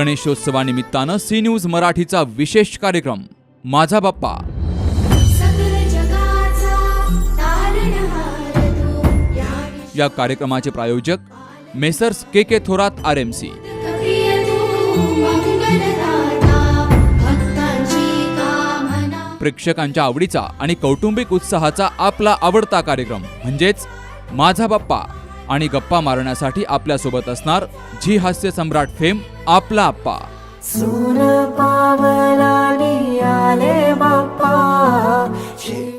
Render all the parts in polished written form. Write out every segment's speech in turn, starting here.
गणेशोत्सवानिमित्तानं C news मराठीचा विशेष कार्यक्रम माझा बाप्पा। या कार्यक्रमाचे प्रायोजक मेसर्स के थोरात RMC। प्रेक्षकांच्या आवडीचा आणि कौटुंबिक उत्साहाचा आपला आवडता कार्यक्रम म्हणजेच माझा बाप्पा। आणि गप्पा मारण्यासाठी आपल्या सोबत असणार झी हास्य सम्राट फेम आपला आप्पा।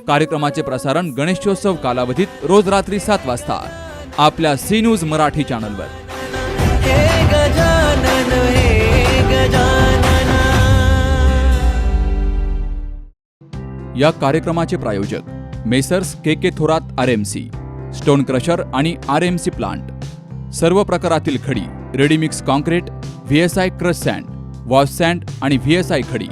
कार्यक्रमाचे प्रसारण गणेशोत्सव कालावधीत रोज रात्री 7 वाजता आपल्या सी न्यूज मराठी चॅनलवर। या कार्यक्रमाचे प्रायोजक messrs K Thorat RMC, stone crusher आणि RMC प्लांट, सर्व प्रकारातील खडी, ready mix concrete, VSI crush sand, wash sand आणि VSI खडी,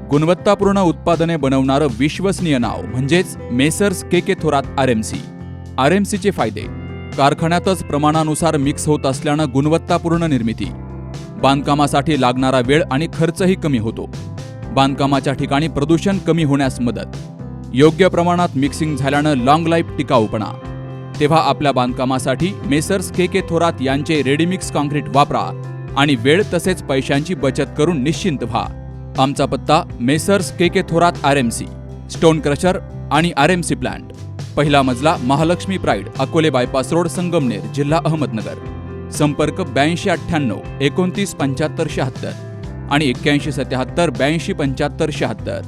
गुणवत्तापूर्ण उत्पादने बनवणारं विश्वसनीय नाव म्हणजेच मेसर्स के थोरात RMC। RMCचे फायदे: कारखान्यातच प्रमाणानुसार मिक्स होत असल्यानं गुणवत्तापूर्ण निर्मिती, बांधकामासाठी लागणारा वेळ आणि खर्चही कमी होतो, बांधकामाच्या ठिकाणी प्रदूषण कमी होण्यास मदत, योग्य प्रमाणात मिक्सिंग झाल्यानं लॉंग लाईफ टिकाऊपणा। तेव्हा आपल्या बांधकामासाठी मेसर्स के थोरात यांचे रेडीमिक्स कॉन्क्रीट वापरा आणि वेळ तसेच पैशांची बचत करून निश्चिंत व्हा। आमचा पत्ता messrs K Thorat RMC, stone crusher आणि RMC प्लांट, पहिला मजला, Mahalakshmi pride, Akole bypass road, Sangamner, जिल्हा अहमदनगर। संपर्क 8298 29 75 76 आणि 81 77 82 75 76।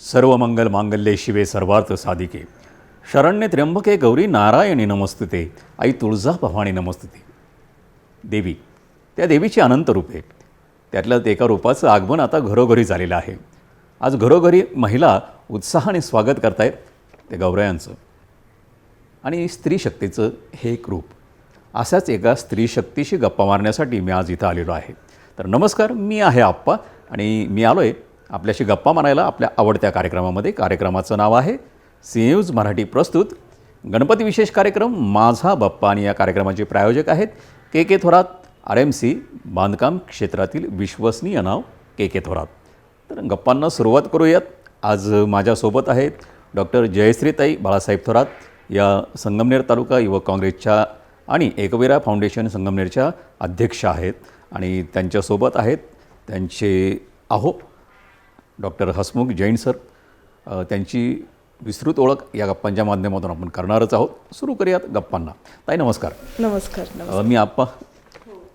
सर्व मंगल मांगल्ये शिवे सर्वार्थ साधिके, शरण्ये त्र्यंबके गौरी नारायणी नमस्तुते, आई तुळजा भवानी नमस्तुते। देवी, त्या देवीची अनंत रूपे, त्यातल्या एका रूपाचं आगमन आता घरोघरी झालेलं आहे। आज घरोघरी महिला उत्साहाने स्वागत करतायत ते गौरायांचं आणि स्त्री शक्तीचं हे एक रूप। अशाच एका स्त्री शक्तीशी गप्पा मारण्यासाठी मी आज इथं आलेलो आहे। तर नमस्कार, मी आहे आप्पा आणि मी आलो आहे आपल्याशी गप्पा मारायला आपल्या आवडत्या कार्यक्रमामध्ये। कार्यक्रमाचं नाव आहे सी न्यूज मराठी प्रस्तुत गणपती विशेष कार्यक्रम माझा बाप्पा आणि या कार्यक्रमाचे प्रायोजक आहेत के थोरात RMC, बांधकाम क्षेत्रातील विश्वसनीय नाव के थोरात। तर गप्पांना सुरुवात करूयात। आज माझ्यासोबत आहेत डॉक्टर जयश्रीताई बाळासाहेब थोरात, या संगमनेर तालुका युवक काँग्रेसच्या आणि एकवीरा फाउंडेशन संगमनेरच्या अध्यक्ष आहेत आणि त्यांच्यासोबत आहेत त्यांचे डॉक्टर हसमुख जैन सर। त्यांची विस्तृत ओळख या गप्पांच्या माध्यमातून आपण करणारच आहोत। सुरू करूयात गप्पांना। ताई नमस्कार। नमस्कार।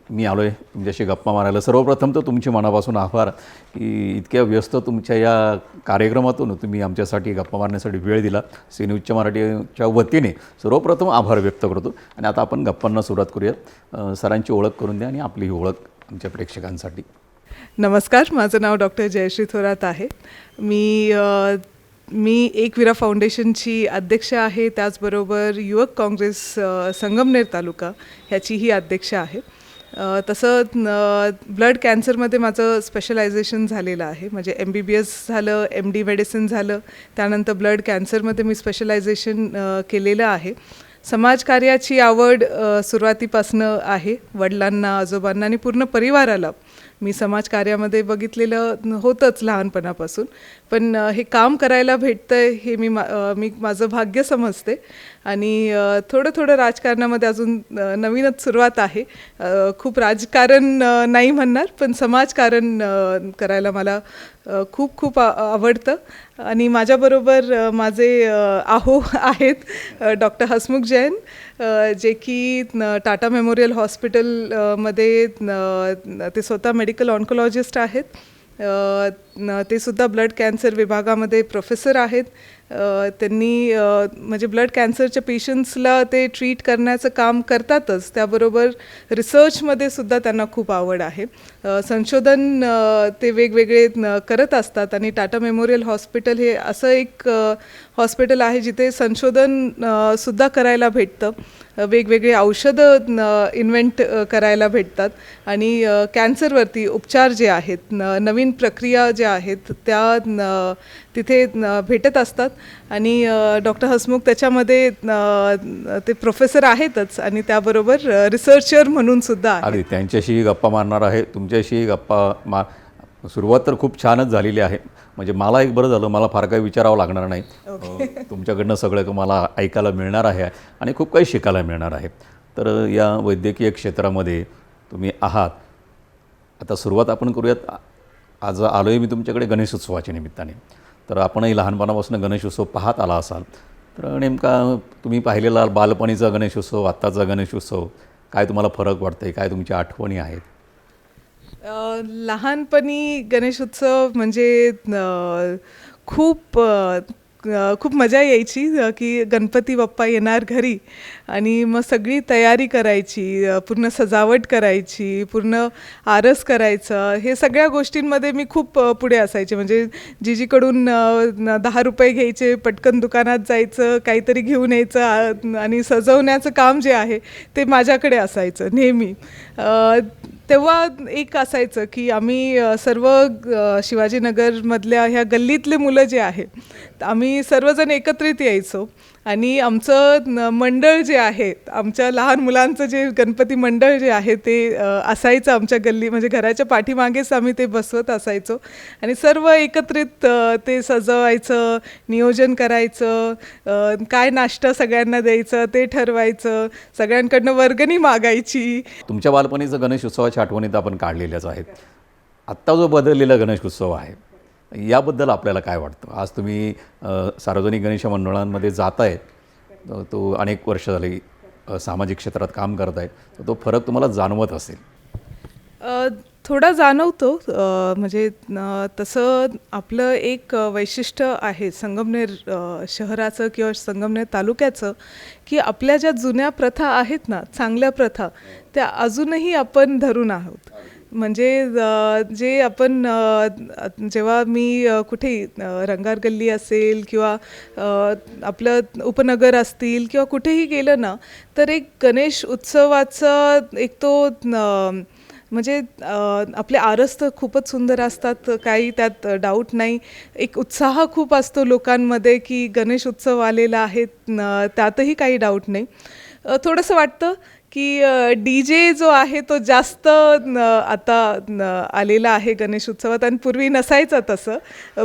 मी आलो आहे तुमच्याशी गप्पा मारायला। सर्वप्रथम तर तुमचे मनापासून आभार की इतक्या व्यस्त तुमच्या या कार्यक्रमातून तुम्ही आमच्यासाठी गप्पा मारण्यासाठी वेळ दिला। सी न्यूजच्या मराठीच्या वतीने सर्वप्रथम आभार व्यक्त करतो आणि आता आपण गप्पांना सुरुवात करूयात। सरांची ओळख करून द्या आणि आपली ओळख आमच्या प्रेक्षकांसाठी। नमस्कार, माझं नाव डॉक्टर जयश्री थोरात आहे। मी एकवीरा फाउंडेशनची अध्यक्ष आहे, त्याचबरोबर युवक काँग्रेस संगमनेर तालुका ह्याचीही अध्यक्ष आहे। तसं ब्लड कॅन्सरमध्ये माझं स्पेशलायझेशन झालेलं आहे, म्हणजे MBBS झालं, MD मेडिसिन झालं, त्यानंतर ब्लड कॅन्सरमध्ये मी स्पेशलायझेशन केलेलं आहे। समाजकार्याची आवड सुरुवातीपासनं आहे, वडिलांना, आजोबांना आणि पूर्ण परिवाराला मी समाजकार्यामध्ये बघितलेलं होतंच लहानपणापासून, पण हे काम करायला भेटतं आहे हे मी माझं भाग्य समजते आणि थोडं राजकारणामध्ये अजून नवीनच सुरुवात आहे। खूप राजकारण नाही म्हणणार, पण समाजकारण करायला मला खूप आवडतं आणि माझ्याबरोबर माझे आहेत डॉक्टर हसमुख जैन, जे की टाटा मेमोरियल हॉस्पिटलमध्ये ते स्वतः मेडिकल ऑन्कोलॉजिस्ट आहेत। ते सुद्धा ब्लड कॅन्सर विभागामध्ये प्रोफेसर आहेत. त्यांनी म्हणजे ब्लड कॅन्सरच्या पेशंट्सला ते ट्रीट करण्याचं काम करतातच, त्याबरोबर रिसर्चमध्ये सुद्धा त्यांना खूप आवड आहे. संशोधन ते वेगवेगळे करत असतात आणि टाटा मेमोरियल हॉस्पिटल हे असं एक हॉस्पिटल आहे जिथे संशोधन सुद्धा करायला भेटतं. वेगवेगळे औषधं इन्व्हेंट करायला भेटतात आणि कॅन्सरवरती उपचार जे आहेत, नवीन प्रक्रिया ज्या आहेत त्या तिथे भेटत असतात. आणि डॉक्टर हसमुख त्याच्यामध्ये ते प्रोफेसर आहेतच आणि त्याबरोबर रिसर्चर म्हणून सुद्धा आहे. अगदी त्यांच्याशी गप्पा मारणार आहे, तुमच्याशी गप्पा सुरुवात तर खूप छानच झालेली आहे. म्हणजे मला एक बरं झालं, मला फार काही विचारावं लागणार नाही. तुमच्याकडनं सगळं मला ऐकायला मिळणार आहे आणि खूप काही शिकायला मिळणार आहे. तर या वैद्यकीय क्षेत्रामध्ये तुम्ही आहात. आता सुरुवात आपण करूयात. आज आलो आहे मी तुमच्याकडे गणेशोत्सवाच्या निमित्ताने. तर आपणही लहानपणापासून गणेशोत्सव पाहत आला असाल, तर नेमका तुम्ही पाहिलेला बालपणीचा गणेशोत्सव, आत्ताचा गणेशोत्सव, काय तुम्हाला फरक वाटतं आहे, काय तुमच्या आठवणी आहेत? लहानपणी गणेशोत्सव म्हणजे खूप खूप मजा यायची की गणपती बाप्पा येणार घरी आणि मग सगळी तयारी करायची, पूर्ण सजावट करायची, पूर्ण आरस करायचं. हे सगळ्या गोष्टींमध्ये मी खूप पुढे असायचे. म्हणजे जीजीकडून 10 रुपये घ्यायचे, पटकन दुकानात जायचं, काहीतरी घेऊन यायचं आणि सजवण्याचं काम जे आहे ते माझ्याकडे असायचं नेहमी. तेव्हा एक असायचं की आम्ही सर्व शिवाजीनगरमधल्या ह्या गल्लीतले मुलं जे आहे आम्ही सर्वजण एकत्रित यायचो आणि आमचं मंडळ जे आहे, आमच्या लहान मुलांचं जे गणपती मंडळ जे आहे ते असायचं आमच्या गल्ली, म्हणजे घराच्या पाठीमागेच आम्ही ते बसवत असायचो आणि सर्व एकत्रित ते सजवायचं, नियोजन करायचं, काय नाश्ता सगळ्यांना द्यायचं ते ठरवायचं, सगळ्यांकडनं वर्गणी मागायची. तुमच्या बालपणीचं गणेश उत्सवाच्या आठवणीत आपण काढलेल्याच आहेत. आत्ता जो बदललेला गणेश उत्सव आहे याबद्दल आपल्याला काय वाटतं? आज तुम्ही सार्वजनिक गणेश मंडळांमध्ये जात आहेत, तो अनेक वर्ष झाली सामाजिक क्षेत्रात काम करत आहेत, तर तो फरक तुम्हाला जाणवत असेल? थोडा जाणवतो. म्हणजे तसं आपलं एक वैशिष्ट्य आहे संगमनेर शहराचं किंवा संगमनेर तालुक्याचं, की आपल्या ज्या जुन्या प्रथा आहेत ना, चांगल्या प्रथा, त्या अजूनही आपण धरून आहोत. म्हणजे जे आपण जेव्हा मी कुठेही रंगार गल्ली असेल किंवा आपलं उपनगर असतील किंवा कुठेही गेलं ना, तर एक गणेश उत्सवाचा एक तो म्हणजे आपले आरस तर खूपच सुंदर असतात, काही त्यात डाऊट नाही. एक उत्साह खूप असतो लोकांमध्ये की गणेश उत्सव आलेला आहे, त्यातही काही डाऊट नाही. थोडंसं वाटतं की DJ जो आहे तो जास्त आता आलेला आहे गणेश उत्सवात आणि पूर्वी नसायचं तसं.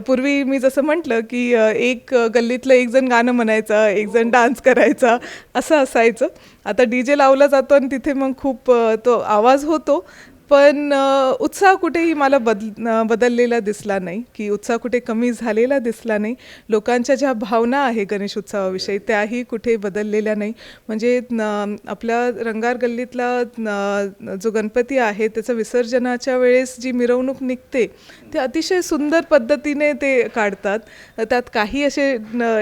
पूर्वी मी जसं म्हटलं की एक गल्लीतलं एक जण गाणं म्हणायचं, एक जण डान्स करायचा, असं असायचं. आता DJ लावला जातो आणि तिथे मग खूप तो आवाज होतो, पण उत्साह कुठेही मला बदललेला दिसला नाही, की उत्साह कुठे कमी झालेला दिसला नाही. लोकांच्या ज्या भावना आहे गणेश उत्सवाविषयी त्याही कुठे बदललेल्या नाही. म्हणजे आपल्या रंगार गल्लीतला जो गणपती आहे त्याचं विसर्जनाच्या वेळेस जी मिरवणूक निघते ते अतिशय सुंदर पद्धतीने ते काढतात. त्यात काही असे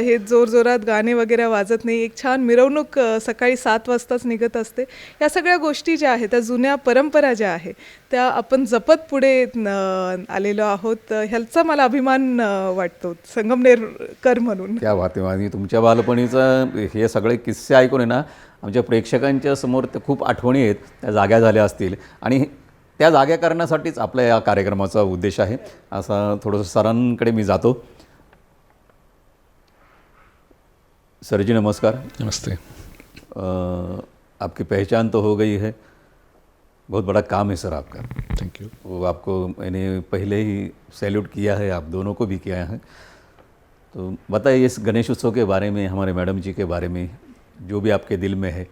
हे जोरजोरात गाणे वगैरे वाजत नाही. एक छान मिरवणूक सकाळी 7 वाजताच निघत असते. या सगळ्या गोष्टी ज्या आहेत, त्या जुन्या परंपरा ज्या आहेत त्या आपण जपत पुढे आलेलो आहोत. ह्याचा मला अभिमान वाटतो संगमनेरकर म्हणून. त्या वाटेवादी तुमच्या बालपणीचं हे सगळे किस्से ऐकून आहे ना, आमच्या प्रेक्षकांच्या समोर ते खूप आठवणी आहेत, त्या जाग्या झाल्या असतील आणि त्या जाग्या करण्यासाठीच आपल्या या कार्यक्रमाचा उद्देश आहे. असा थोडंसं सरांकडे मी जातो. सर जी नमस्कार. नमस्ते. आपकी पहचान तो हो गई है, बहुत बड़ा काम है सर आपका. Thank you. वो आपको मैंने पहले ही सैल्यूट किया है, आप दोनों को भी किया है. तो बताइए इस गणेश उत्सव के बारे में, हमारे मैडम जी के बारे में, जो भी आपके दिल में है.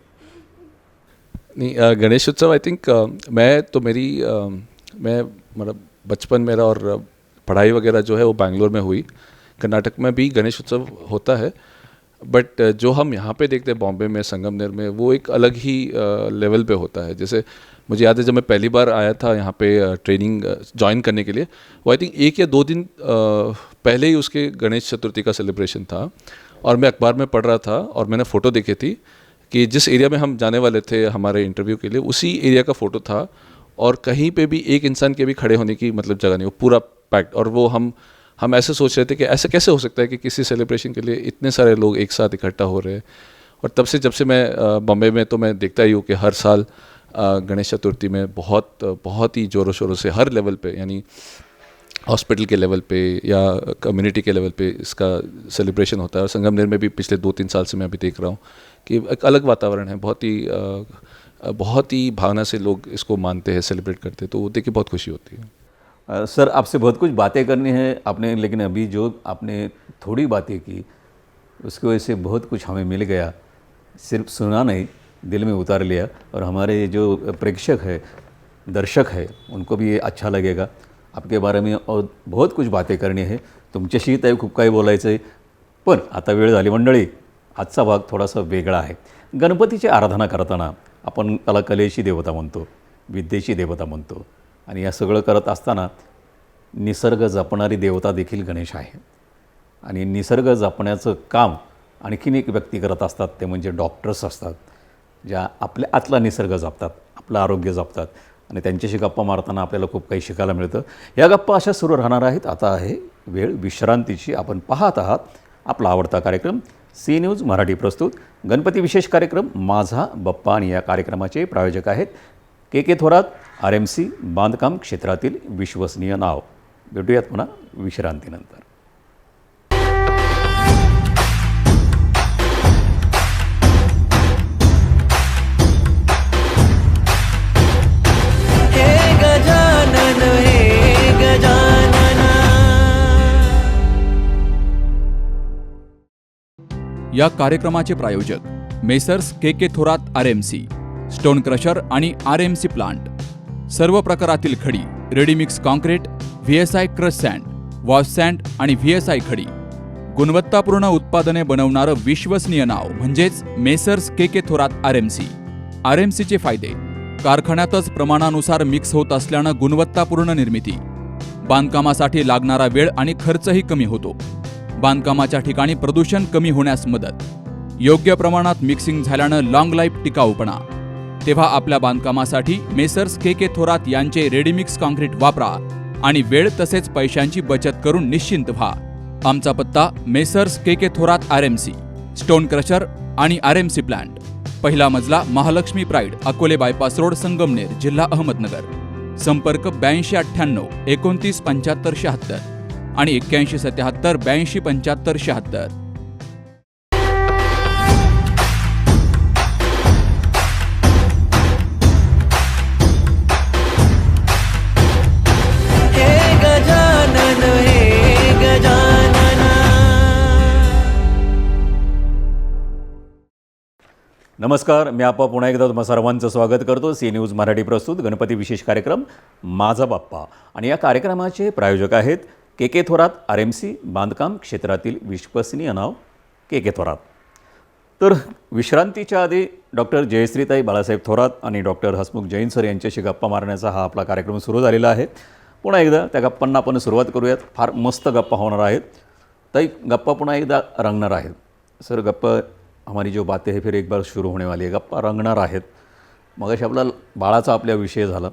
नहीं, गणेश उत्सव आई थिंक मैं मतलब बचपन मेरा और पढ़ाई वगैरह जो है वो बैंगलोर में हुई. कर्नाटक में भी गणेश उत्सव होता है बट जो हम यहाँ पे देखते हैं बॉम्बे में संगमनेर में, वो एक अलग ही लेवल पे होता है. जैसे मुझे याद है जब मैं पहली बार आया था यहाँ पे ट्रेनिंग ज्वाइन करने के लिए, वो आई थिंक 1 या 2 दिन पहले ही उसके गणेश चतुर्थी का सेलिब्रेशन था, और मैं अखबार में पढ़ रहा था और मैंने फ़ोटो देखी थी कि जिस एरिया में हम जाने वाले थे हमारे इंटरव्यू के लिए, उसी एरिया का फ़ोटो था, और कहीं पे भी एक इंसान के भी खड़े होने की मतलब जगह नहीं, वो पूरा पैक्ड. और वो हम ऐसे सोच रहे थे कि ऐसा कैसे हो सकता है कि किसी सेलिब्रेशन के लिए इतने सारे लोग एक साथ इकट्ठा हो रहे हैं. और तब से जब से मैं बॉम्बे में, तो मैं देखता ही हूँ कि हर साल गणेश चतुर्थी में बहुत ही ज़ोरों शोरों से हर लेवल पे, यानी हॉस्पिटल के लेवल पे या कम्युनिटी के लेवल पे इसका सेलिब्रेशन होता है. और संगमनेर में भी पिछले 2-3 साल से मैं अभी देख रहा हूँ कि एक अलग वातावरण है, बहुत ही भावना से लोग इसको मानते हैं, सेलिब्रेट करते हैं. तो वो देख के बहुत खुशी होती है. सर, आपसे बहुत कुछ बातें करनी है आपने, लेकिन अभी जो आपने थोड़ी बातें की उसकी वजह से बहुत कुछ हमें मिल गया. सिर्फ सुना नहीं, दिल में उतार लिया. और हमारे जो प्रेक्षक है, दर्शक है, उनको भी ये अच्छा लगेगा. आपके बारे में और बहुत कुछ बातें करणी आहे. तुमच्याशी तर खूप काही बोलायचं आहे, पण आता वेळ झाली. मंडळी, आजचा भाग थोडासा वेगळा आहे. गणपतीची आराधना करताना आपण त्याला कलेची देवता म्हणतो, विद्येची देवता म्हणतो, आणि या सगळं करत असताना निसर्ग जपणारी देवता देखील गणेश आहे. आणि निसर्ग जपण्याचं काम आणखीन एक व्यक्ती करत असतात, ते म्हणजे डॉक्टर्स असतात, ज्या आपल्या आतला निसर्ग जपतात, आपलं आरोग्य जपतात. आणि त्यांच्याशी गप्पा मारताना आपल्याला खूप काही शिकायला मिळतं. या गप्पा अशा सुरू राहणार आहेत. आता आहे वेळ विश्रांतीची. आपण पाहत आहात आपला आवडता कार्यक्रम सी न्यूज मराठी प्रस्तुत गणपती विशेष कार्यक्रम माझा बप्पा. आणि या कार्यक्रमाचे प्रायोजक आहेत के थोरात, RMC, बांधकाम क्षेत्रातील विश्वसनीय नाव. भेटूयात पुन्हा विश्रांतीनंतर. या कार्यक्रमाचे प्रायोजक messrs K Thorat RMC, stone crusher आणि RMC प्लांट. सर्व प्रकारातील खडी, ready mix concrete, VSI crush sand, wash sand आणि VSI खडी. गुणवत्तापूर्ण उत्पादने बनवणारं विश्वसनीय नाव म्हणजेच मेसर्स के थोरात RMC. RMCचे फायदे: कारखान्यातच प्रमाणानुसार मिक्स होत असल्यानं गुणवत्तापूर्ण निर्मिती. बांधकामासाठी लागणारा वेळ आणि खर्चही कमी होतो. बांधकामाच्या ठिकाणी प्रदूषण कमी होण्यास मदत. योग्य प्रमाणात मिक्सिंग झाल्यानं लॉंग लाईफ टिकाऊपणा. तेव्हा आपल्या बांधकामासाठी मेसर्स के थोरात यांचे रेडीमिक्स कॉन्क्रीट वापरा आणि वेळ तसेच पैशांची बचत करून निश्चिंत व्हा. आमचा पत्ता messrs K Thorat RMC, stone crusher आणि RMC प्लांट. पहिला मजला, Mahalakshmi pride, Akole bypass road, Sangamner, जिल्हा अहमदनगर. संपर्क 8298 29 75 76 आणि 81 77 82 75 76. नमस्कार, मी आपा पुन्हा एकदा तुम्हा सर्वांचं स्वागत करतो सी न्यूज मराठी प्रस्तुत गणपती विशेष कार्यक्रम माझा बाप्पा. आणि या कार्यक्रमाचे प्रायोजक आहेत के थोरात RMC, बांधकाम क्षेत्रातील विश्वसनीय नाव के थोरात. तर विश्रांतीच्या आधी डॉक्टर जयश्रीताई बाळासाहेब थोरात आणि डॉक्टर हसमुख जैन सर यांच्याशी गप्पा मारण्याचा हा आपला कार्यक्रम सुरू झालेला आहे. पुन्हा एकदा त्या गप्पांना आपण सुरुवात करूयात. फार मस्त गप्पा होणार आहेत. ताई, गप्पा पुन्हा एकदा रंगणार आहेत. सर, गप्पा हमारी जो बातें है फिर एक बार शुरू होने वाली है. गप्पा रंगणार आहेत. मगाशी आपला बाळाचा आपल्या विषय झाला.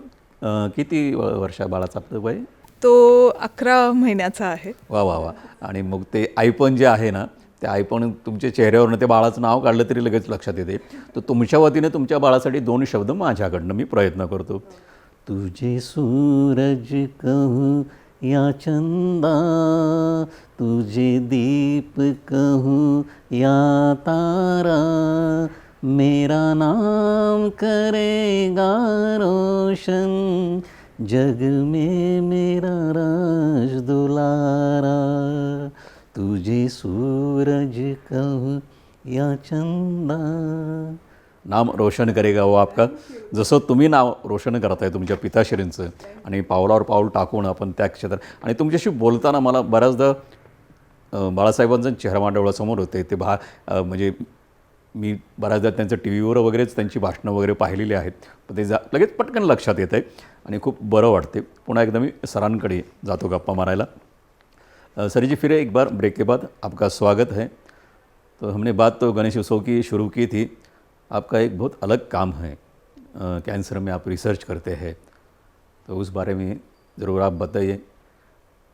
किती वर्ष बाळाचं आपलं वय? तो 11 महिन्याचा आहे. वा वा वा. आणि मग ते आईपण जे आहे ना, ते आईपण तुमच्या चेहऱ्यावरनं ते बाळाचं नाव काढलं तरी लगेच लक्षात येते. तर तुमच्या वतीने तुमच्या बाळासाठी 2 शब्द माझ्याकडनं मी प्रयत्न करतो. तुझे सूरज कहूँ या चंदा, तुझे दीप कहूँ या तारा, मेरा नाम करेगा रोशन, जग में मेरा राज दुलारा. तुझे सूरज कहूँ या चंदा. नाम रोशन करेगा वो आपका. जसं तुम्ही नाव रोशन करताय तुमच्या पिताश्रींचं, आणि पावलावर पाऊल टाकून आपण त्या क्षेत्रात. आणि तुमच्याशी बोलताना मला बऱ्याचदा बाळासाहेबांचा चेहरा माझ्या डोळ्यासमोर होते ते म्हणजे मी बऱ्याचदा त्यांचं टी व्हीवर वगैरेच त्यांची भाषणं वगैरे पाहिलेली आहेत, पण ते लगेच पटकन लक्षात येतं आहे आणि खूप बरं वाटते. पुन्हा एकदा मी सरांकडे जातो गप्पा मारायला. सर जी, फिर एक बार ब्रेक के बाद आपका स्वागत है. तो हमने बात तो गणेश उत्सव की शुरू की थी. आपका एक बहुत अलग काम है, कैंसर में आप रिसर्च करते हैं, तो उस बारे में ज़रूर आप बताइए,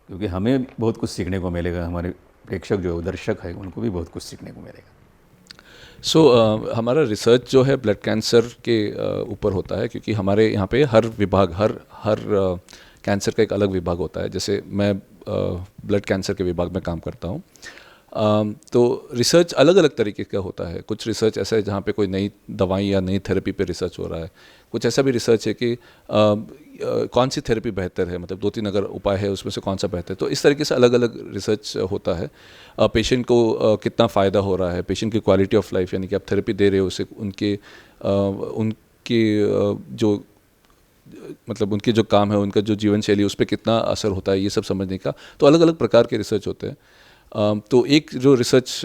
क्योंकि हमें बहुत कुछ सीखने को मिलेगा, हमारे प्रेक्षक जो दर्शक हैं उनको भी बहुत कुछ सीखने को मिलेगा. हमारा रिसर्च जो है ब्लड कैंसर के ऊपर होता है, क्योंकि हमारे यहाँ पे हर विभाग हर कैंसर का एक अलग विभाग होता है. जैसे मैं ब्लड कैंसर के विभाग में काम करता हूँ. तो रिसर्च अलग अलग तरीके का होता है. कुछ रिसर्च ऐसा है जहाँ पे कोई नई दवाई या नई थेरेपी पे रिसर्च हो रहा है. कुछ ऐसा भी रिसर्च है कि कौन सी थेरेपी बेहतर है, मतलब 2-3 अगर उपाय है उसमें से कौन सा बेहतर है. तो इस तरीके से अलग अलग रिसर्च होता है. पेशेंट को कितना फ़ायदा हो रहा है, पेशेंट की क्वालिटी ऑफ लाइफ, यानी कि आप थेरेपी दे रहे हो उसे उनके जो मतलब उनके जो काम है, उनका जो जीवन शैली, उस पर कितना असर होता है, ये सब समझने का. तो अलग अलग प्रकार के रिसर्च होते हैं. तो एक जो रिसर्च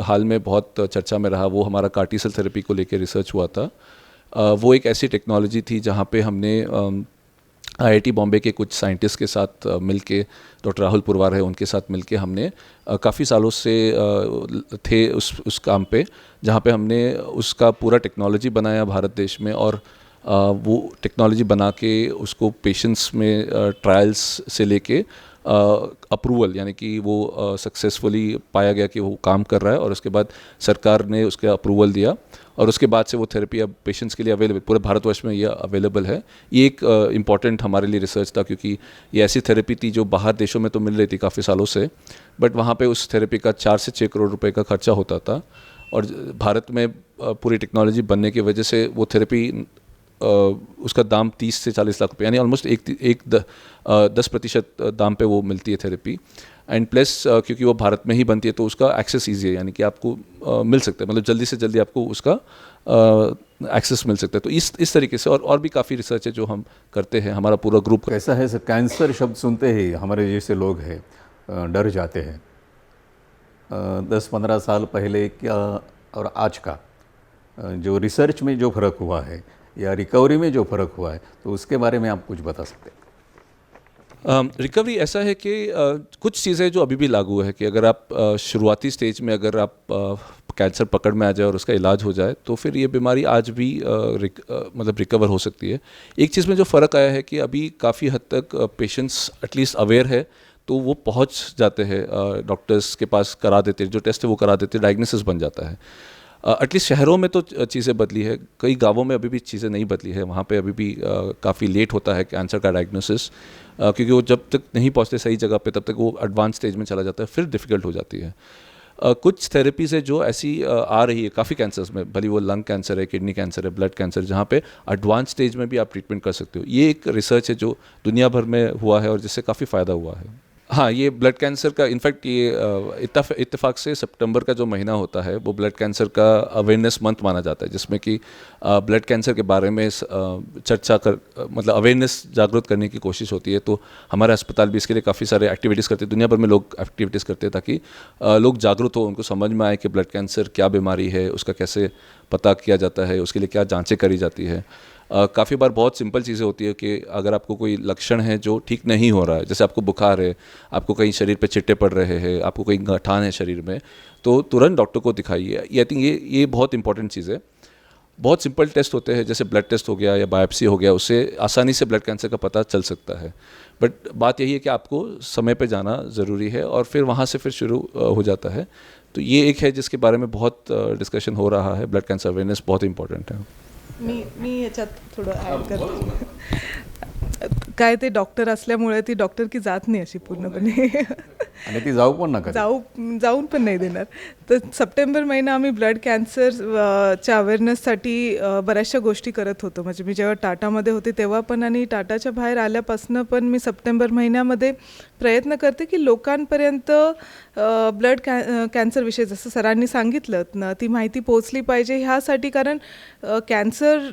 हाल में बहुत चर्चा में रहा, वो हमारा कार्टी सेल थेरेपी को लेकर रिसर्च हुआ था. वो एक ऐसी टेक्नोलॉजी थी जहाँ पे हमने IIT बॉम्बे के कुछ साइंटिस्ट के साथ मिलके, डॉक्टर राहुल पुरवार है उनके साथ मिलके हमने काफ़ी सालों से थे उस काम पे, जहाँ पे हमने उसका पूरा टेक्नोलॉजी बनाया भारत देश में. और वो टेक्नोलॉजी बना के उसको पेशेंट्स में ट्रायल्स से लेके अप्रूवल, यानी कि वो सक्सेसफुली पाया गया कि वो काम कर रहा है, और उसके बाद सरकार ने उसका अप्रूवल दिया, और उसके बाद से वो थेरेपी अब पेशेंट्स के लिए अवेलेबल, पूरे भारतवर्ष में ये अवेलेबल है. ये एक इम्पॉर्टेंट हमारे लिए रिसर्च था, क्योंकि ये ऐसी थेरेपी थी जो बाहर देशों में तो मिल रही थी काफ़ी सालों से, बट वहाँ पे उस थेरेपी का 4 से 6 करोड़ रुपए का खर्चा होता था. और भारत में पूरी टेक्नोलॉजी बनने की वजह से वो थेरेपी उसका दाम 30 से 40 लाख रुपये, यानी ऑलमोस्ट 10% दाम पे वो मिलती है थेरेपी. एंड प्लस क्योंकि वो भारत में ही बनती है तो उसका एक्सेस ईजी है, यानी कि आपको मिल सकता है, मतलब जल्दी से जल्दी आपको उसका एक्सेस मिल सकता है. तो इस तरीके से और भी काफ़ी रिसर्च है जो हम करते हैं, हमारा पूरा ग्रुप. कैसा है सर, कैंसर शब्द सुनते ही हमारे जैसे लोग हैं डर जाते हैं. 10-15 साल पहले क्या और आज का जो रिसर्च में जो फ़र्क हुआ है या रिकवरी में जो फ़र्क हुआ है, तो उसके बारे में आप कुछ बता सकते हैं? रिकवरी ऐसा है कि कुछ चीज़ें जो अभी भी लागू है कि अगर आप शुरुआती स्टेज में अगर आप कैंसर पकड़ में आ जाए और उसका इलाज हो जाए, तो फिर ये बीमारी आज भी मतलब रिकवर हो सकती है. एक चीज़ में जो फ़र्क आया है कि अभी काफ़ी हद तक पेशेंट्स एटलीस्ट अवेयर है, तो वो पहुंच जाते हैं डॉक्टर्स के पास, करा देते हैं, जो टेस्ट है वो करा देते हैं, डायग्नोसिस बन जाता है. एटलीस्ट शहरों में तो चीज़ें बदली है, कई गांवों में अभी भी चीज़ें नहीं बदली है. वहाँ पे अभी भी काफ़ी लेट होता है कैंसर का डायग्नोसिस, क्योंकि वो जब तक नहीं पहुँचते सही जगह पे तब तक वो एडवांस स्टेज में चला जाता है, फिर डिफ़िकल्ट हो जाती है. कुछ थेरेपीज़ है जो ऐसी आ रही है काफ़ी कैंसर्स में, भले वो लंग कैंसर है, किडनी कैंसर है, ब्लड कैंसर, जहाँ पे एडवांस स्टेज में भी आप ट्रीटमेंट कर सकते हो. ये एक रिसर्च है जो दुनिया भर में हुआ है और जिससे काफ़ी फ़ायदा हुआ है. हाँ, ये ब्लड कैंसर का इनफैक्ट ये इत्तेफाक से सितंबर का जो महीना होता है वो ब्लड कैंसर का अवेयरनेस मंथ माना जाता है, जिसमें कि ब्लड कैंसर के बारे में मतलब अवेयरनेस जागरूक करने की कोशिश होती है. तो हमारे अस्पताल भी इसके लिए काफ़ी सारे एक्टिविटीज़ करते हैं, दुनिया भर में लोग एक्टिविटीज़ करते हैं, ताकि लोग जागरूक हो, उनको समझ में आए कि ब्लड कैंसर क्या बीमारी है, उसका कैसे पता किया जाता है, उसके लिए क्या जाँचें करी जाती है. काफ़ी बार बहुत सिंपल चीज़ें होती है कि अगर आपको कोई लक्षण है जो ठीक नहीं हो रहा है, जैसे आपको बुखार है, आपको कहीं शरीर पे चिट्टे पड़ रहे हैं, आपको कहीं गठान है शरीर में, तो तुरंत डॉक्टर को दिखाइए. आई थिंक ये बहुत इंपॉर्टेंट चीज़ है. बहुत सिंपल टेस्ट होते हैं, जैसे ब्लड टेस्ट हो गया या बायोप्सी हो गया, उससे आसानी से ब्लड कैंसर का पता चल सकता है. बट बात यही है कि आपको समय पे जाना ज़रूरी है, और फिर वहाँ से फिर शुरू हो जाता है. तो ये एक है जिसके बारे में बहुत डिस्कशन हो रहा है. ब्लड कैंसर अवेयरनेस बहुत इंपॉर्टंट है. मी याच्यात थोडं ॲड करते. काय ते डॉक्टर असल्यामुळे ती डॉक्टर की जात नाही अशी पूर्णपणे, आणि ती जाऊ पण नका. जाऊन पण नाही देणार. तर सप्टेंबर महिना आम्ही ब्लड कॅन्सरच्या अवेअरनेससाठी बऱ्याचशा गोष्टी करत होतो. म्हणजे मी जेव्हा टाटामध्ये होते तेव्हा पण, आणि टाटाच्या बाहेर आल्यापासून पण मी सप्टेंबर महिन्यामध्ये प्रयत्न करते की लोकांपर्यंत ब्लड कॅन्सरविषयी, जसं सरांनी सांगितलं, ती माहिती पोचली पाहिजे ह्यासाठी. कारण कॅन्सर,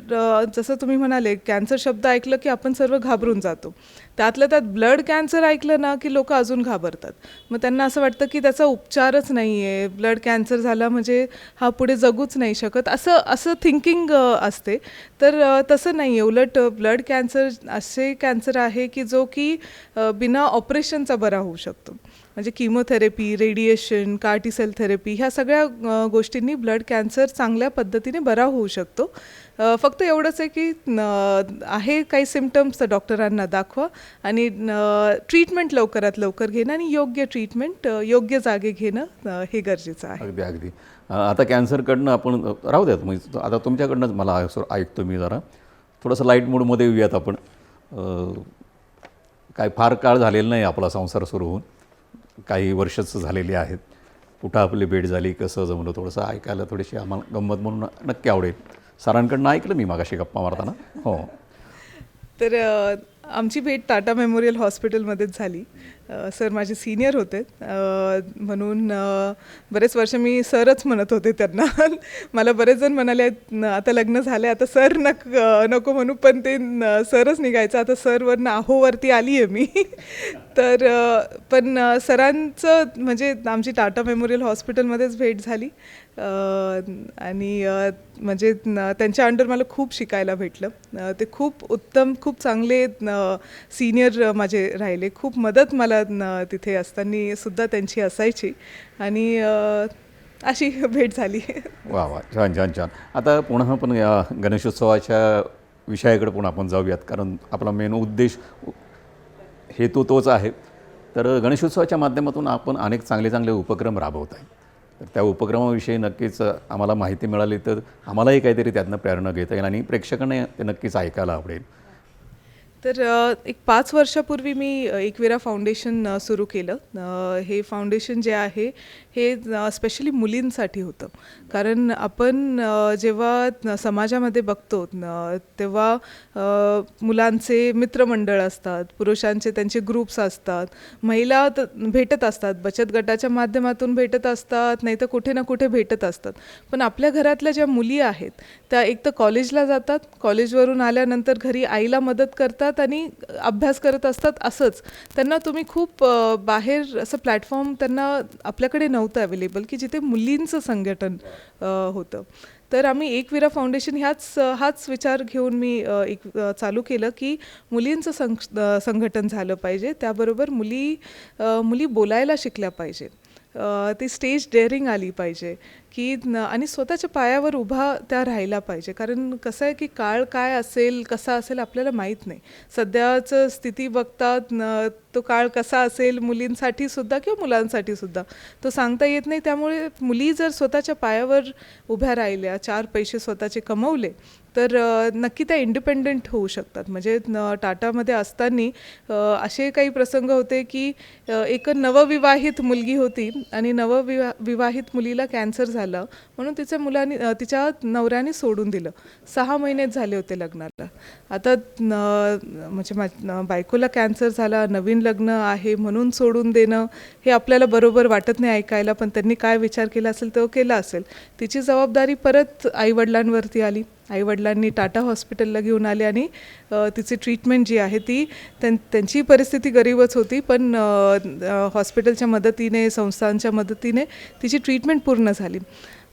जसं तुम्ही म्हणाले, कॅन्सर शब्द ऐकलं की आपण सर्व घाबरून जातो. त्यातल्या त्यात ब्लड कॅन्सर ऐकलं ना की लोक अजून घाबरतात. मग त्यांना असं वाटतं की त्याचा उपचारच नाही आहे, ब्लड कॅन्सर झाला म्हणजे हा पुढे जगूच नाही शकत, असं असं थिंकिंग असते. तर तसं नाही आहे. उलट ब्लड कॅन्सर असे कॅन्सर आहे की जो की बिना ऑपरेशनचा बरा होऊ शकतो. म्हणजे chemotherapy, radiation, CAR T cell therapy ह्या सगळ्या गोष्टींनी ब्लड कॅन्सर चांगल्या पद्धतीने बरा होऊ शकतो. फक्त एवढंच आहे की आहे काही सिम्पटम्स तर डॉक्टरांना दाखवा आणि ट्रीटमेंट लवकरात लवकर घेणं आणि योग्य ट्रीटमेंट योग्य जागे घेणं हे गरजेचं आहे. अगदी अगदी. आता कॅन्सरकडनं आपण राहू द्यात, म्हणजे आता तुमच्याकडनंच मला ऐकतो मी जरा थोडंसं लाईट मूडमध्ये येऊयात आपण. काय फार काळ झालेला नाही आपला संसार सुरू होऊन, काही वर्षच झालेली आहेत. कुठं आपली भेट झाली, कसं जमलं, थोडंसं ऐकायला थोडीशी आम्हाला गंमत म्हणून नक्की आवडेल. सरांकडनं ऐकलं मी मागाशी गप्पा मारताना. हो. तर आमची भेट टाटा मेमोरियल हॉस्पिटलमध्येच झाली. सर माझे सिनियर होते म्हणून बरेच वर्ष मी सरच म्हणत होते त्यांना. मला बरेच जण म्हणाले आता लग्न झालं आता सर नको म्हणू, पण ते सरच निघायचं. आता सरवरनं आहोवरती आली आहे मी. तर पण सरांचं म्हणजे आमची टाटा मेमोरियल हॉस्पिटलमध्येच भेट झाली आणि म्हणजे त्यांच्या अंडर मला खूप शिकायला भेटलं. ते खूप उत्तम, खूप चांगले सिनियर माझे राहिले. खूप मदत मला तिथे असताना सुद्धा त्यांची असायची आणि अशी भेट झाली. वा वा, छान छान छान. आता पुन्हा आपण या गणेशोत्सवाच्या विषयाकडे पुन्हा आपण जाऊयात, कारण आपला मेन उद्देश हेतू तोच आहे. तर गणेशोत्सवाच्या माध्यमातून आपण अनेक चांगले चांगले उपक्रम राबवत आहे. तर त्या उपक्रमाविषयी नक्कीच आम्हाला माहिती मिळाली तर आम्हालाही काहीतरी त्यातनं प्रेरणा घेता येईल आणि प्रेक्षकांना ते नक्कीच ऐकायला आवडेल. तर एक 5 वर्षापूर्वी मी एकविरा फाउंडेशन सुरू केलं. हे फाउंडेशन जे आहे हे स्पेशली मुलींसाठी होतं. कारण आपण जेव्हा समाजामध्ये बघतो तेव्हा मुलांचे मित्रमंडळ असतात, पुरुषांचे त्यांचे ग्रुप्स असतात, महिला भेटत असतात, बचत गटाच्या माध्यमातून भेटत असतात, नाही तर कुठे ना कुठे भेटत असतात. पण आपल्या घरातल्या ज्या मुली आहेत त्या एक तर कॉलेजला जातात, कॉलेजवरून आल्यानंतर घरी आईला मदत करतात आणि अभ्यास करत असतात. असंच त्यांना तुम्ही खूप बाहेर असं प्लॅटफॉर्म त्यांना आपल्याकडे नव्हतं अवेलेबल की जिथे मुलींचं संघटन होतं. तर आम्ही एकविरा फाउंडेशन हाच विचार घेऊन मी चालू केलं की मुलींचं संघटन झालं पाहिजे. त्याबरोबर मुली बोलायला शिकल्या पाहिजे, ती स्टेज डेअरिंग आली पाहिजे की आणि स्वतःच्या पायावर उभा त्या राहायला पाहिजे. कारण कसं आहे की काळ काय असेल कसा असेल आपल्याला माहीत नाही. सध्याचं स्थिती बघतात तो काळ कसा असेल मुलींसाठी सुद्धा किंवा मुलांसाठी सुद्धा तो सांगता येत नाही. त्यामुळे मुली जर स्वतःच्या पायावर उभ्या राहिल्या, 4 पैसे स्वतःचे कमवले तर नक्की त्या इंडिपेंडंट होऊ शकतात. म्हणजे टाटामध्ये असताना असे काही प्रसंग होते की एक नवविवाहित मुलगी होती आणि नवविवाहित मुलीला कॅन्सर झाला म्हणून तिच्या नवऱ्याने सोडून दिलं. 6 महिनेच झाले होते लग्नाला. आता म्हणजे बायकोला कॅन्सर झाला, नवीन लग्न आहे म्हणून सोडून देणं हे आपल्याला बरोबर वाटत नाही ऐकायला, पण त्यांनी काय विचार केला असेल तो केला असेल. तिची जबाबदारी परत आईवडिलांवरती आली. आईवडिलांनी टाटा हॉस्पिटलला घेऊन आले आणि तिची ट्रीटमेंट जी आहे ती त्यांची परिस्थिती गरीबच होती, पण हॉस्पिटलच्या मदतीने, संस्थांच्या मदतीने तिची ट्रीटमेंट पूर्ण झाली.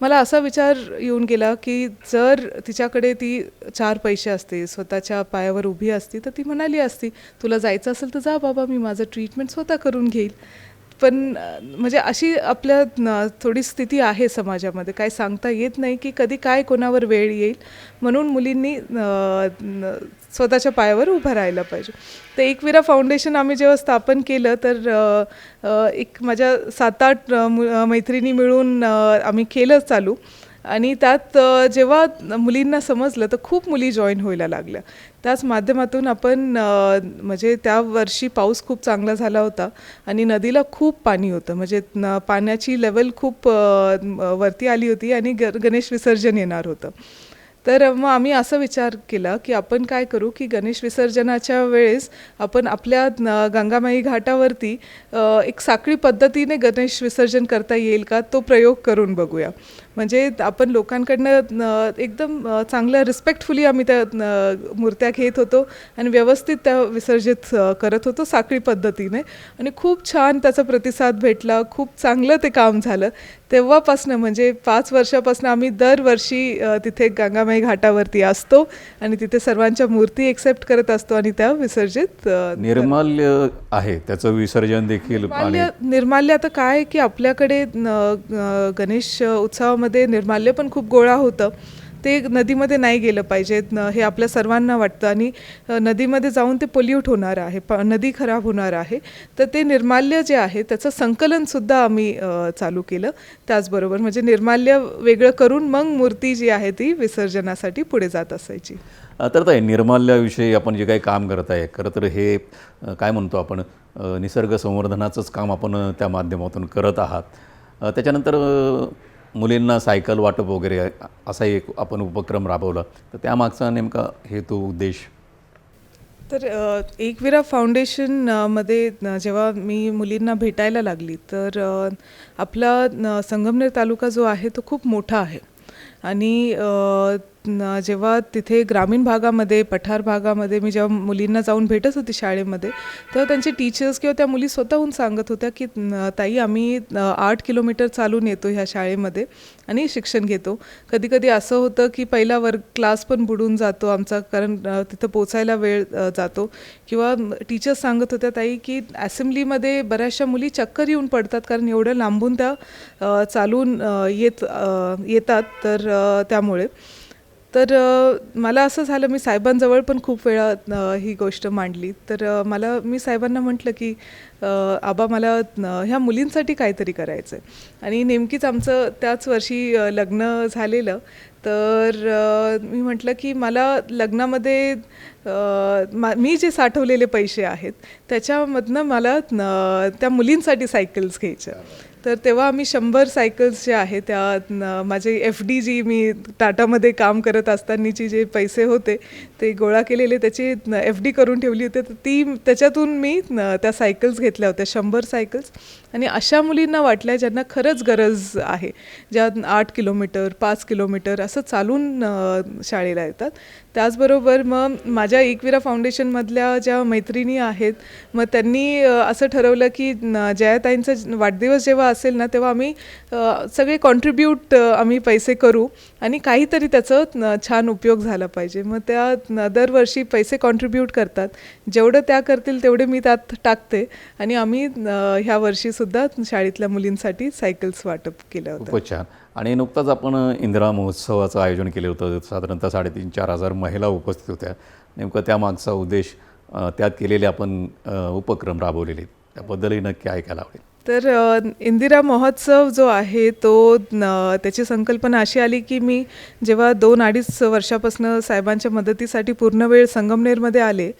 मला असा विचार येऊन गेला की जर तिच्याकडे ती 4 पैसे असते, स्वतःच्या पायावर उभी असती तर ती म्हणाली असती तुला जायचं असेल तर जा बाबा, मी माझं ट्रीटमेंट स्वतः करून घेईल. पण म्हणजे अशी आपल्या थोडी स्थिती आहे समाजामध्ये, काय सांगता येत नाही की कधी काय कोणावर वेळ येईल. म्हणून मुलींनी स्वतःच्या पायावर उभं राहायला पाहिजे. तर एकविरा फाउंडेशन आम्ही जेव्हा स्थापन केलं तर एक माझ्या 7-8 मैत्रिणी मिळून आम्ही केलं चालू. आणि त्यात जेव्हा मुलींना समजलं तर खूप मुली जॉईन व्हायला लागल्या. त्याच माध्यमातून आपण म्हणजे त्या वर्षी पाऊस खूप चांगला झाला होता आणि नदीला खूप पाणी होतं. म्हणजे पाण्याची लेवल खूप वरती आली होती आणि गणेश विसर्जन येणार होतं. तर मग आम्ही असा विचार केला की आपण काय करू की गणेश विसर्जनाच्या वेळेस आपण आपल्या गंगामाई घाटावरती एक साखळी पद्धतीने गणेश विसर्जन करता येईल का तो प्रयोग करून बघूया. म्हणजे आपण लोकांकडनं एकदम चांगलं रिस्पेक्टफुली आम्ही त्या मूर्त्या घेत होतो आणि व्यवस्थित त्या विसर्जित करत होतो साखळी पद्धतीने, आणि खूप छान त्याचा प्रतिसाद भेटला, खूप चांगलं ते काम झालं. तेव्हापासनं म्हणजे 5 वर्षापासून आम्ही दरवर्षी तिथे गंगामाई घाटावरती असतो आणि तिथे सर्वांच्या मूर्ती एक्सेप्ट करत असतो आणि त्या विसर्जित निर्माल्य आहे त्याचं विसर्जन देखील. निर्माल्य आता काय आहे की आपल्याकडे गणेश उत्सवामध्ये निर्माल्य पण खूप गोळा होतं, ते नदीमध्ये नाही गेलं पाहिजे हे आपल्या सर्वांना वाटतं, आणि नदीमध्ये जाऊन ते पोल्यूट होणार आहे, नदी खराब होणार आहे. तर ते निर्माल्य जे आहे त्याचं संकलनसुद्धा आम्ही चालू केलं. त्याचबरोबर म्हणजे निर्माल्य वेगळं करून मग मूर्ती जी आहे ती विसर्जनासाठी पुढे जात असायची. तर ताई, निर्माल्याविषयी आपण जे काही काम करत आहे, खरं तर हे काय म्हणतो आपण निसर्ग संवर्धनाचंच काम आपण त्या माध्यमातून करत आहात. त्याच्यानंतर मुलींना सायकल वाटप वगैरे असा एक आपण उपक्रम राबवला, तर त्यामागचा नेमका हेतू उद्देश? तर एकविरा फाउंडेशनमध्ये जेव्हा मी मुलींना भेटायला लागली तर आपला संगमनेर तालुका जो आहे तो खूप मोठा आहे, आणि जेव्हा तिथे ग्रामीण भागामध्ये, पठार भागामध्ये मी जेव्हा मुलींना जाऊन भेटत होती शाळेमध्ये, तेव्हा त्यांचे टीचर्स किंवा त्या मुली स्वतःहून सांगत होत्या की ताई, आम्ही 8 किलोमीटर चालून येतो ह्या शाळेमध्ये आणि शिक्षण घेतो. कधी कधी असं होतं की पहिला वर्ग क्लास पण बुडून जातो आमचा, कारण तिथं पोचायला वेळ जातो. किंवा टीचर्स सांगत होत्या ताई की असेंब्लीमध्ये बऱ्याचशा मुली चक्कर येऊन पडतात, कारण एवढं लांबून त्या चालून येतात. तर त्यामुळे तर मला असं झालं, मी साहेबांजवळ पण खूप वेळा ही गोष्ट मांडली. तर मी साहेबांना म्हटलं की आबा, मला ह्या मुलींसाठी काहीतरी करायचं आहे. आणि नेमकीच आमचं त्याच वर्षी लग्न झालेलं. तर मी म्हटलं की मला लग्नामध्ये मी जे साठवलेले पैसे आहेत त्याच्यामधनं मला त्या मुलींसाठी सायकल्स घ्यायच्या. तर तेव्हा आम्ही 100 सायकल्स जे आहे त्या माझे FD जी मी टाटामध्ये काम करत असतानाची जे पैसे होते ते गोळा केलेले, त्याची FD करून ठेवली होती. तर त्याच्यातून मी त्या सायकल्स घेतल्या होत्या, 100 सायकल्स. आणि अशा मुलींना वाटल्या ज्यांना खरंच गरज आहे, ज्या 8 किलोमीटर 5 किलोमीटर असं चालून शाळेला येतात. त्याचबरोबर मग माझ्या एकविरा फाउंडेशनमधल्या ज्या मैत्रिणी आहेत, मग त्यांनी असं ठरवलं की जयाताईंचा वाढदिवस जेव्हा असेल ना, तेव्हा आम्ही सगळे कॉन्ट्रीब्यूट आम्ही पैसे करू आणि काहीतरी त्याचं छान उपयोग झाला पाहिजे. मग त्या दरवर्षी पैसे कॉन्ट्रीब्यूट करतात, जेवढं त्या करतील तेवढे मी त्यात टाकते. आणि आम्ही ह्या वर्षीसुद्धा शाळेतल्या मुलींसाठी सायकल्स वाटप केलं होतं. खूपच छान. आणि नुकताच आपण इंदिरा महोत्सवाचं आयोजन केलं होतं. साधारणतः 3,500-4,000 महिला उपस्थित होत्या. नेमकं त्यामागचा उद्देश, त्यात केलेले आपण उपक्रम राबवलेले, त्याबद्दलही नक्की ऐकायला आवडेल. तर इंदिरा महोत्सव जो आहे तो त्याची संकल्पना अशी आली की मी जेव्हा 2-2.5 वर्षापासून साहेबांच्या मदतीसाठी पूर्ण वेळ संगमनेरमध्ये आले,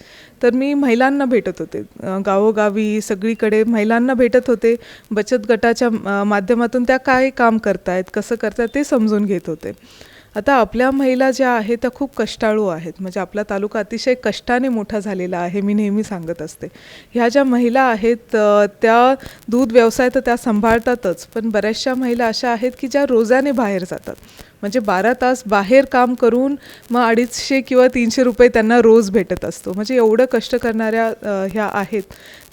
तर मी महिलांना भेटत होते, गावोगावी सगळीकडे महिलांना भेटत होते. बचत गटाच्या माध्यमातून त्या काय काम करतायत, कसं करतायत ते समजून घेत होते. आता आपल्या महिला ज्या आहेत त्या खूप कष्टाळू आहेत, म्हणजे आपला तालुका अतिशय कष्टाने मोठा झालेला आहे, मी नेहमी सांगत असते. ह्या ज्या महिला आहेत त्या दूध व्यवसाय तर त्या सांभाळतातच, पण बऱ्याचशा महिला अशा आहेत की ज्या रोजाने बाहेर जातात, म्हणजे 12 तास बाहेर काम करून मग 250 किंवा 300 रुपये त्यांना रोज भेटत असतो. म्हणजे एवढं कष्ट करणाऱ्या ह्या आहेत.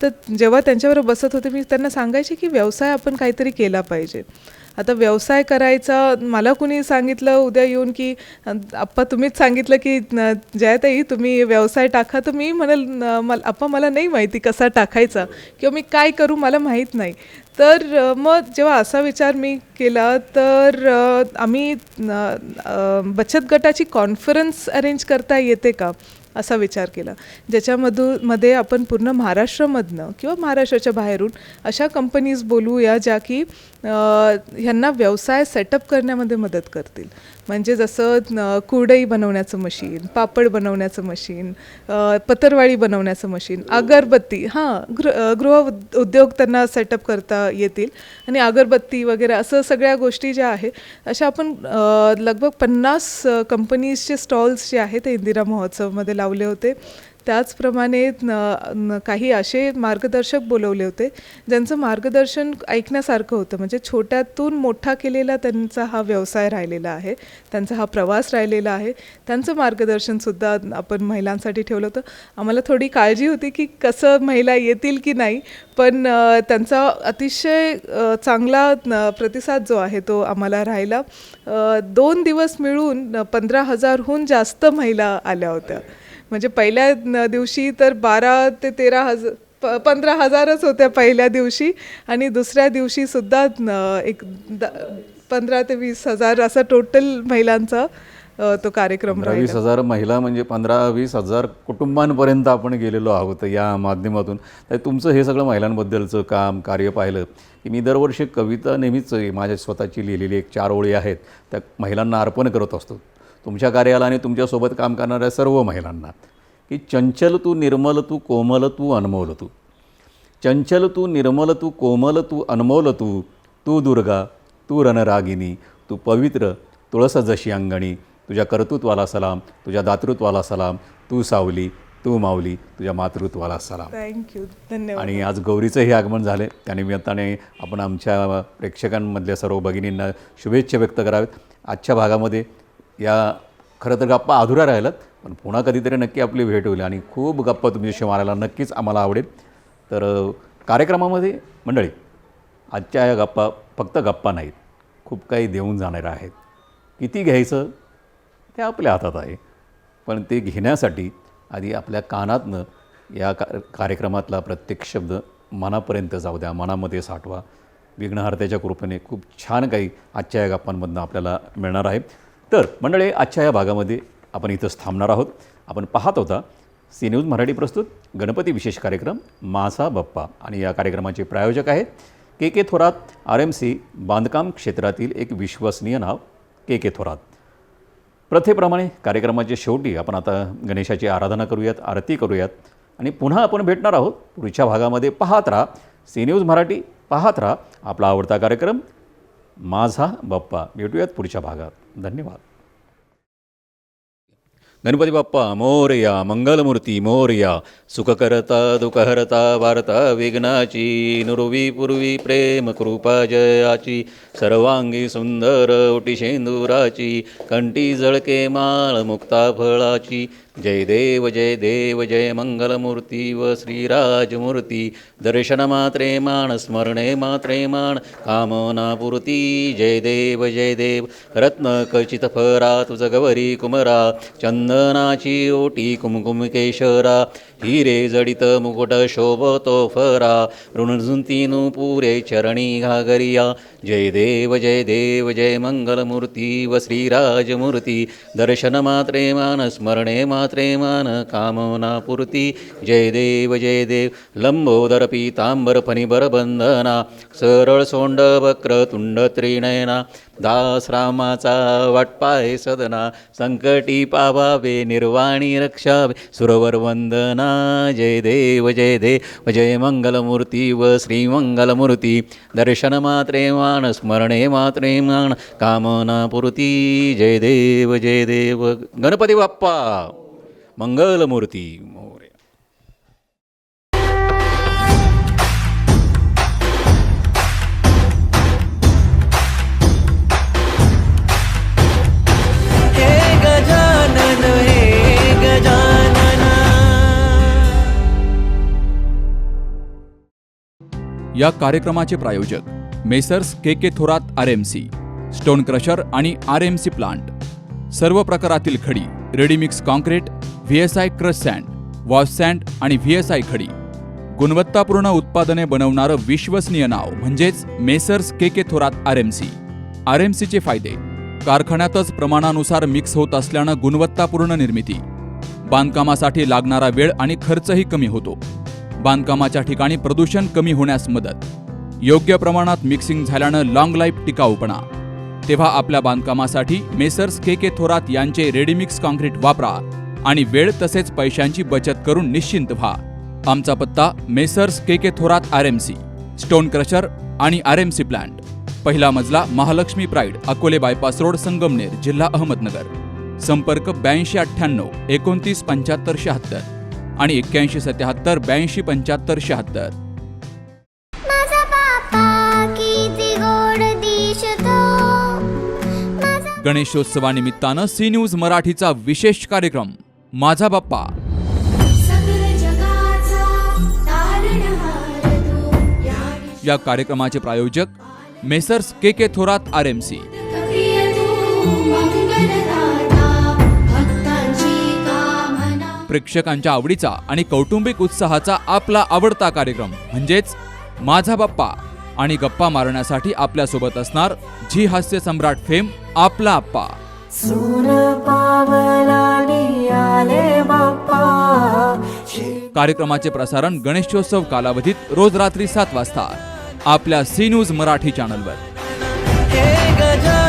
तर जेव्हा त्यांच्यावर बसत होते मी त्यांना सांगायचे की व्यवसाय आपण काहीतरी केला पाहिजे. आता व्यवसाय करायचा मला कुणी सांगितलं उद्या येऊन की आप्पा तुम्हीच सांगितलं की जयाताई तुम्ही व्यवसाय टाका, तर मी म्हणाल आप्पा मला नाही माहिती कसा टाकायचा किंवा मी काय करू मला माहीत नाही. तर मग जेव्हा असा विचार मी केला तर आम्ही बचत गटाची कॉन्फरन्स अरेंज करता येते का असा विचार केला, ज्याच्यामध्ये आपण पूर्ण महाराष्ट्रामधनं किंवा महाराष्ट्राच्या बाहेरून अशा कंपनीज बोलूया ज्या की ह्यांना व्यवसाय सेटअप करण्यामध्ये मदत करतील. म्हणजे जसं कुरडई बनवण्याचं मशीन, पापड बनवण्याचं मशीन, पतरवाळी बनवण्याचं मशीन, अगरबत्ती, गृह उद्योग त्यांना सेटअप करता येतील. आणि अगरबत्ती वगैरे असं सगळ्या गोष्टी ज्या आहे अशा आपण लगभग 50 कंपनीजचे स्टॉल्स जे आहेत ते इंदिरा महोत्सवमध्ये लावले होते. त्याचप्रमाणे काही असे मार्गदर्शक बोलवले होते ज्यांचं मार्गदर्शन ऐकण्यासारखं होतं. म्हणजे छोट्यातून मोठा केलेला त्यांचा हा व्यवसाय राहिलेला आहे, त्यांचा हा प्रवास राहिलेला आहे. त्यांचं मार्गदर्शनसुद्धा आपण महिलांसाठी ठेवलं होतं. आम्हाला थोडी काळजी होती की कसं महिला येतील की नाही, पण त्यांचा अतिशय चांगला प्रतिसाद जो आहे तो आम्हाला राहिला. 2 दिवस मिळून 15,000हून जास्त महिला आल्या होत्या. म्हणजे पहिल्या दिवशी तर 12 ते 15,000च होत्या पहिल्या दिवशी, आणि दुसऱ्या दिवशीसुद्धा 15 ते 20,000 असा टोटल महिलांचा तो कार्यक्रम 15-20,000 महिला म्हणजे 15-20,000 कुटुंबांपर्यंत आपण गेलेलो आहोत या माध्यमातून. तर तुमचं हे सगळं महिलांबद्दलचं काम कार्य पाहिलं की मी दरवर्षी कविता नेहमीच माझ्या स्वतःची लिहिलेली एक 4 ओळी आहेत त्या महिलांना अर्पण करत असतो, तुमच्या कार्याला आणि तुमच्यासोबत काम करणाऱ्या सर्व महिलांना, की चंचल तू निर्मल तू कोमल तू अनमोल तू, चंचल तू निर्मल तू कोमल तू अनमोल तू, तू दुर्गा तू रणरागिनी तू पवित्र तुळस जशी अंगणी, तुझ्या कर्तृत्वाला सलाम, तुझ्या दातृत्वाला सलाम, तू सावली तू माऊली, तुझ्या मातृत्वाला सलाम. थँक्यू, धन्यवाद. आणि आज गौरीचंही आगमन झाले, त्यानिमित्ताने आपण आमच्या प्रेक्षकांमधल्या सर्व भगिनींना शुभेच्छा व्यक्त कराव्यात. आजच्या भागामध्ये या खरं तर गप्पा अधुरा राहिल्यात, पण पुन्हा कधीतरी नक्की आपली भेट होईल आणि खूप गप्पा तुमच्याशी मारायला नक्कीच आम्हाला आवडेल. तर कार्यक्रमामध्ये मंडळी आजच्या या गप्पा फक्त गप्पा नाहीत, खूप काही देऊन जाणाऱ्या आहेत. किती घ्यायचं ते आपल्या हातात आहे, पण ते घेण्यासाठी आधी आपल्या कानातनं या कार्यक्रमातला प्रत्येक शब्द मनापर्यंत जाऊ द्या, मनामध्ये साठवा. विघ्नहर्त्याच्या कृपेने खूप छान काही आजच्या या गप्पांमधनं आपल्याला मिळणार आहे. तर मंडळी आजच्या या भागामध्ये आपण इथंच थांबणार आहोत. आपण पाहत होता सी न्यूज मराठी प्रस्तुत गणपती विशेष कार्यक्रम माझा बाप्पा, आणि या कार्यक्रमाचे प्रायोजक आहेत के थोरात RMC, बांधकाम क्षेत्रातील एक विश्वसनीय नाव के थोरात. प्रथेप्रमाणे कार्यक्रमाच्या शेवटी आपण आता गणेशाची आराधना करूयात, आरती करूयात आणि पुन्हा आपण भेटणार आहोत पुढच्या भागामध्ये. पाहत राहा सी न्यूज मराठी, पाहत राहा आपला आवडता कार्यक्रम माझा बाप्पा. भेटूयात पुढच्या भागात. धन्यवाद. गणपती बाप्पा मोरया, मंगलमूर्ती मोरया, सुखकर्ता दुःखहर्ता वार्ता विघ्नाची, नुरवी पूर्वी प्रेम कृपा जयाची, सर्वांगी सुंदर ओटी शेंदुराची, कंठी जळके माळ मुक्ता फळाची. जय देव जय देव जय मंगलमूर्ती व श्रीराजमूर्ती, दर्शन मात्रे मान स्मरणे मात्रे मान, कामना पूर्ती. जय देव जय देव. रत्न खचित फरा तुझ गवरी कुमरा, चंदनाची ओटी कुमकुम केशरा, हिरे जडित मुकुट शोभतो फरा, ऋणझुंतीनु पुरे चरणी घागरिया. जय देव जय देव जय मंगलमूर्ती व श्रीराजमूर्ती, दर्शन मात्रे मान स्मरणे मात्रे मान, कामना पूर्ती. जय देव जय देव. लंबोदर पीतांबर फणीबर बंधना, सरळ सोंड वक्र तुंड त्रिनयना, दास रामाचा वाटपाय सदना, संकटी पावावे निर्वाणी रक्षावे, सुरवर वंदना. जय देव जय देव जय मंगलमूर्ती व श्रीमंगलमूर्ती, दर्शन मात्रे मान स्मरणे मात्रे मान, कामना पूर्ती. जय देव जय देव. गणपती बाप्पा मंगलमूर्ती मोरया. हे गजानन हे गजानन. या कार्यक्रमाचे प्रायोजक messrs K Thorat RMC, stone crusher आणि RMC प्लांट. सर्व प्रकारातील खडी, ready mix concrete, VSI crush sand, wash sand आणि VSI खडी. गुणवत्तापूर्ण उत्पादने बनवणारं विश्वसनीय नाव म्हणजेच मेसर्स के थोरात RMC. RMCचे फायदे: कारखान्यातच प्रमाणानुसार मिक्स होत असल्यानं गुणवत्तापूर्ण निर्मिती, बांधकामासाठी लागणारा वेळ आणि खर्चही कमी होतो, बांधकामाच्या ठिकाणी प्रदूषण कमी होण्यास मदत, योग्य प्रमाणात मिक्सिंग झाल्यानं लॉंग लाईफ टिकाऊपणा. तेव्हा आपल्या बांधकामासाठी मेसर्स के थोरात यांचे रेडीमिक्स कॉन्क्रीट वापरा आणि वेळ तसेच पैशांची बचत करून निश्चिंत व्हा. आमचा पत्ता messrs K Thorat RMC, stone crusher आणि RMC प्लांट, पहिला मजला, Mahalakshmi pride, Akole bypass road, Sangamner, जिल्हा अहमदनगर. संपर्क 8298 29 75 76. आणि 8177827576. माझा बाप्पा किती गोड दिसतो. गणेशोत्सवानिमित्तानं सी न्यूज मराठीचा विशेष कार्यक्रम माझा बाप्पा. सगळ जगाचा तारणहार तो. या कार्यक्रमाचे प्रायोजक मेसर्स के थोरात RMC. प्रिय तू मंगलदाता भक्तांची कामना. प्रेक्षकांच्या आवडीचा आणि कौटुंबिक उत्साहाचा आपला आवडता कार्यक्रम म्हणजेच माझा बाप्पा. आणि गप्पा मारण्यासाठी आपल्यासोबत असणार झी हास्य सम्राट फेम आपला आप्पा. सूर पावलानी आले बाप्पा. कार्यक्रमाचे प्रसारण गणेशोत्सव कालावधीत रोज रात्री 7 वाजता आपल्या सी न्यूज मराठी चॅनलवर. हे गजानन